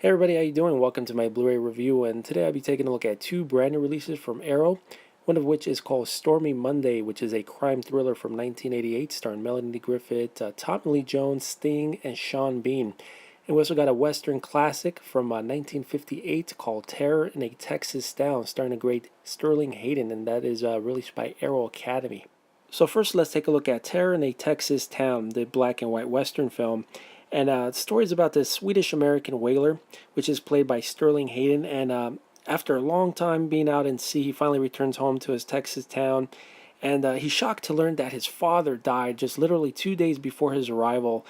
Hey everybody, how you doing? Welcome to my Blu-ray review, and today I'll be taking a look at two brand new releases from Arrow, one of which is called Stormy Monday, which is a crime thriller from 1988 starring Melanie Griffith, Tommy Lee Jones, Sting, and Sean Bean. And we also got a Western classic from 1958 called Terror in a Texas Town, starring the great Sterling Hayden, and that is released by Arrow Academy. So first, let's take a look at Terror in a Texas Town, the black and white Western film. And the story is about this Swedish-American whaler, which is played by Sterling Hayden. And after a long time being out in sea, he finally returns home to his Texas town. And he's shocked to learn that his father died just literally 2 days before his arrival.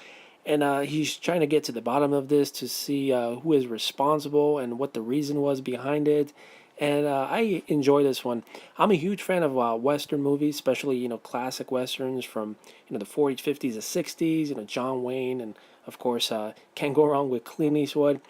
And he's trying to get to the bottom of this to see who is responsible and what the reason was behind it. And I enjoy this one. I'm a huge fan of Western movies, especially classic westerns from the 40s, 50s, and 60s. John Wayne, and of course can't go wrong with Clint Eastwood.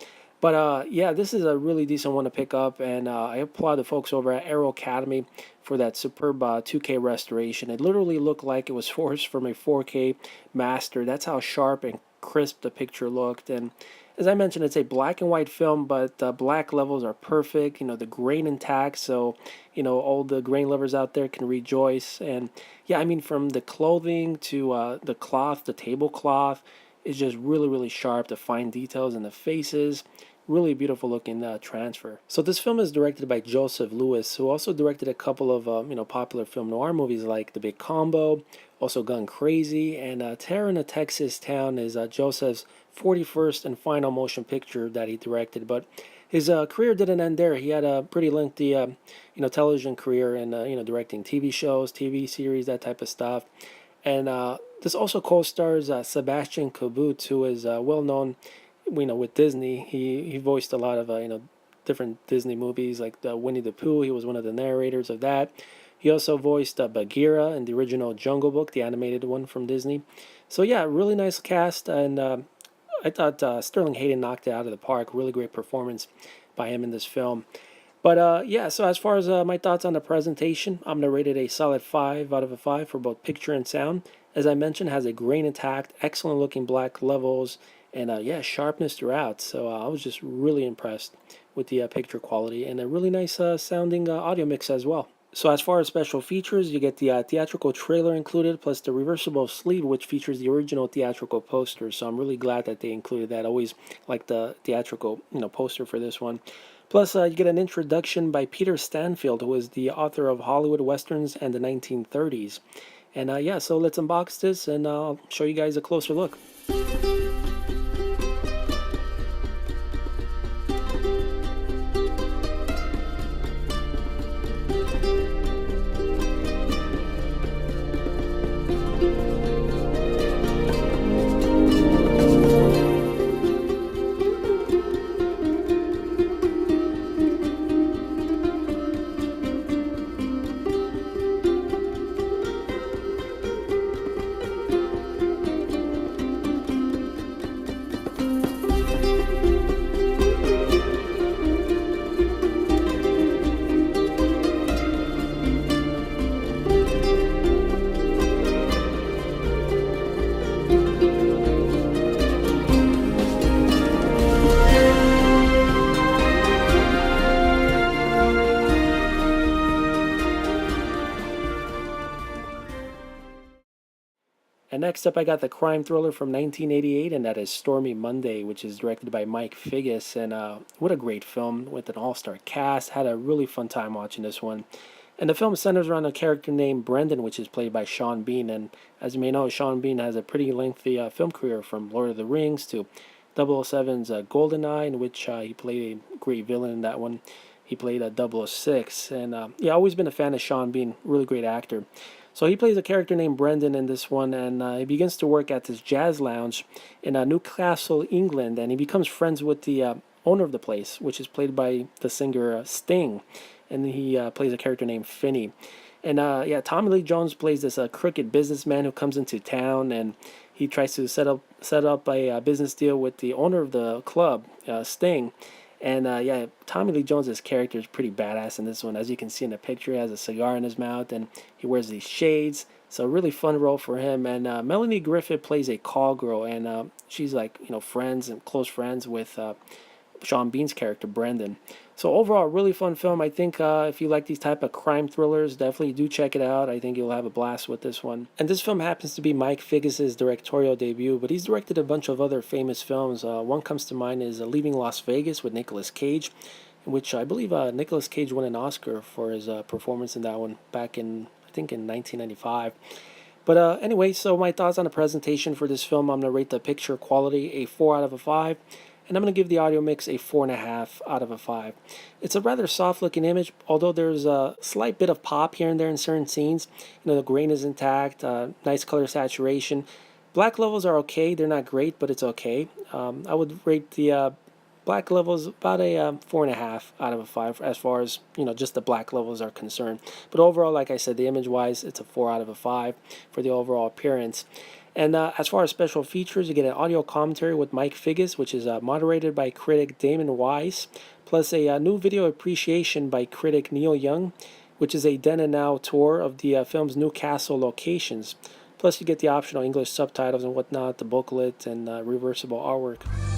But yeah, this is a really decent one to pick up, and I applaud the folks over at Arrow Academy for that superb 2K restoration. It literally looked like it was forced from a 4K master. That's how sharp and crisp the picture looked. And as I mentioned, it's a black and white film, but the black levels are perfect. The grain intact, so all the grain lovers out there can rejoice. And yeah, I mean, from the clothing to the cloth, the tablecloth is just really, really sharp. The fine details in the faces, really beautiful looking transfer. So this film is directed by Joseph Lewis, who also directed a couple of popular film noir movies like The Big Combo, also Gone Crazy, and Terror in a Texas Town is Joseph's 41st and final motion picture that he directed. But his career didn't end there. He had a pretty lengthy television career in directing TV shows, TV series, that type of stuff. And this also co-stars Sebastian Cabot, who is well known with Disney. He voiced a lot of different Disney movies like Winnie the Pooh. He was one of the narrators of that. He also voiced Bagheera in the original Jungle Book, the animated one from Disney. So yeah, really nice cast, and I thought Sterling Hayden knocked it out of the park. Really great performance by him in this film. But yeah, so as far as my thoughts on the presentation, I'm going to rate it a solid 5 out of a 5 for both picture and sound. As I mentioned, has a grain intact, excellent looking black levels, and yeah, sharpness throughout. So I was just really impressed with the picture quality, and a really nice sounding audio mix as well. So as far as special features, you get the theatrical trailer included, plus the reversible sleeve, which features the original theatrical poster. So I'm really glad that they included that. I always like the theatrical poster for this one. Plus, you get an introduction by Peter Stanfield, who is the author of Hollywood Westerns and the 1930s. And yeah, so let's unbox this, and I'll show you guys a closer look. And next up, I got the crime thriller from 1988, and that is Stormy Monday, which is directed by Mike Figgis. And what a great film with an all-star cast. Had a really fun time watching this one. And the film centers around a character named Brendan, which is played by Sean Bean. And as you may know, Sean Bean has a pretty lengthy film career, from Lord of the Rings to 007's GoldenEye, in which he played a great villain in that one. He played a 006. And yeah, always been a fan of Sean Bean. Really great actor. So he plays a character named Brendan in this one, and he begins to work at this jazz lounge in Newcastle, England, and he becomes friends with the owner of the place, which is played by the singer Sting, and he plays a character named Finney. And yeah, Tommy Lee Jones plays this crooked businessman who comes into town, and he tries to set up a business deal with the owner of the club, Sting. And yeah, Tommy Lee Jones' character is pretty badass in this one. As you can see in the picture, he has a cigar in his mouth, and he wears these shades. So really fun role for him. And Melanie Griffith plays a call girl, and she's like friends and close friends with Sean Bean's character, Brandon. So overall, really fun film. I think if you like these type of crime thrillers, definitely do check it out. I think you'll have a blast with this one. And this film happens to be Mike Figgis' directorial debut, but he's directed a bunch of other famous films. One comes to mind is Leaving Las Vegas with Nicolas Cage, in which I believe Nicolas Cage won an Oscar for his performance in that one back in, I think, in 1995. But anyway, so my thoughts on the presentation for this film, I'm going to rate the picture quality a 4 out of a 5. And I'm going to give the audio mix a 4.5 out of a 5. It's a rather soft looking image, although there's a slight bit of pop here and there in certain scenes. You know, the grain is intact, nice color saturation. Black levels are okay, they're not great, but it's okay. I would rate the black levels about a 4.5 out of a 5 as far as, you know, just the black levels are concerned. But overall, like I said, the image wise, it's a 4 out of a 5 for the overall appearance. And as far as special features, you get an audio commentary with Mike Figgis, which is moderated by critic Damon Weiss, plus a new video appreciation by critic Neil Young, which is a then and now tour of the film's Newcastle locations. Plus, you get the optional English subtitles and whatnot, the booklet, and reversible artwork.